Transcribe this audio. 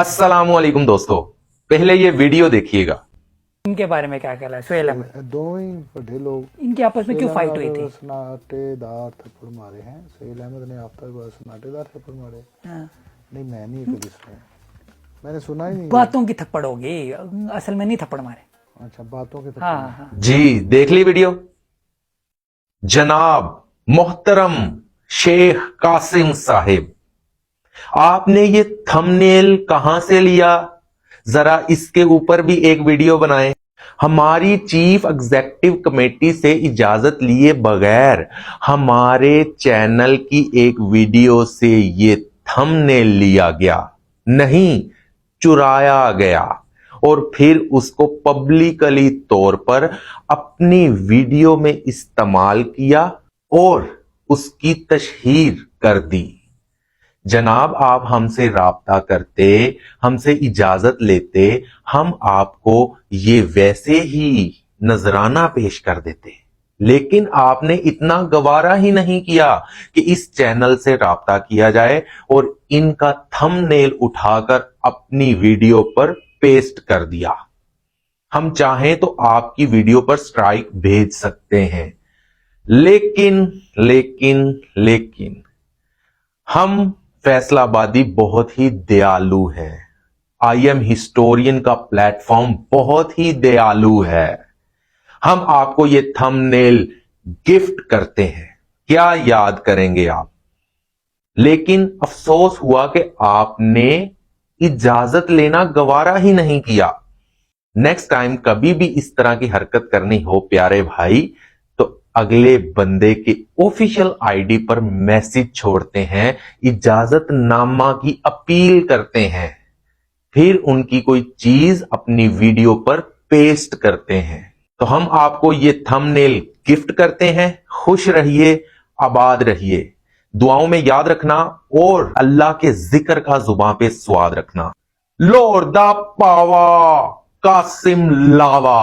अस्सलाम वालेकुम दोस्तों, पहले ये वीडियो देखिएगा। इनके बारे में क्या कहला है सोहेल अहमद? दोनों ही बड़े लोग इनकी आपस में क्यों सोहेल फाइट हुई अहमद थी? सन्नाटेदार थप्पड़ मारे हैं। सोहेल अहमद ने आफ्ताब को सन्नाटेदार थप्पड़ मारे। हाँ। नहीं, मैं नहीं कभी सुना, मैंने सुना ही नहीं। बातों की थप्पड़ होगी, असल में नहीं थप्पड़ मारे। अच्छा, बातों के थप्पड़। हाँ हाँ। जी देख ली वीडियो। जनाब मोहतरम शेख कासिम साहिब, आपने ये थंबनेल कहां से लिया? जरा इसके ऊपर भी एक वीडियो बनाएं। हमारी चीफ एग्जीक्यूटिव कमेटी से इजाजत लिए बगैर हमारे चैनल की एक वीडियो से ये थंबनेल लिया गया, नहीं चुराया गया और फिर उसको पब्लिकली तौर पर अपनी वीडियो में इस्तेमाल किया और उसकी तशहीर कर दी। जनाब, आप हमसे राब्ता करते, हमसे इजाजत लेते, हम आपको ये वैसे ही नजराना पेश कर देते, लेकिन आपने इतना गवारा ही नहीं किया कि इस चैनल से राब्ता किया जाए और इनका थंबनेल उठाकर अपनी वीडियो पर पेस्ट कर दिया। हम चाहें तो आपकी वीडियो पर स्ट्राइक भेज सकते हैं, लेकिन हम फैसलाबादी बहुत ही दयालु हैं। आई एम हिस्टोरियन का प्लेटफॉर्म बहुत ही दयालु है। हम आपको ये थंबनेल गिफ्ट करते हैं। क्या याद करेंगे आप? लेकिन अफसोस हुआ कि आपने इजाजत लेना गवारा ही नहीं किया। नेक्स्ट टाइम कभी भी इस तरह की हरकत करनी हो प्यारे भाई, तो अगले बंदे के ऑफिशियल आईडी पर मैसेज छोड़ते हैं, इजाजत नामा की अपील करते हैं, फिर उनकी कोई चीज अपनी वीडियो पर पेस्ट करते हैं। तो हम आपको ये थंबनेल गिफ्ट करते हैं। खुश रहिए, आबाद रहिए, दुआओं में याद रखना और अल्लाह के जिक्र का जुबान पे स्वाद रखना। लॉर्ड दा पावा कासिम लावा।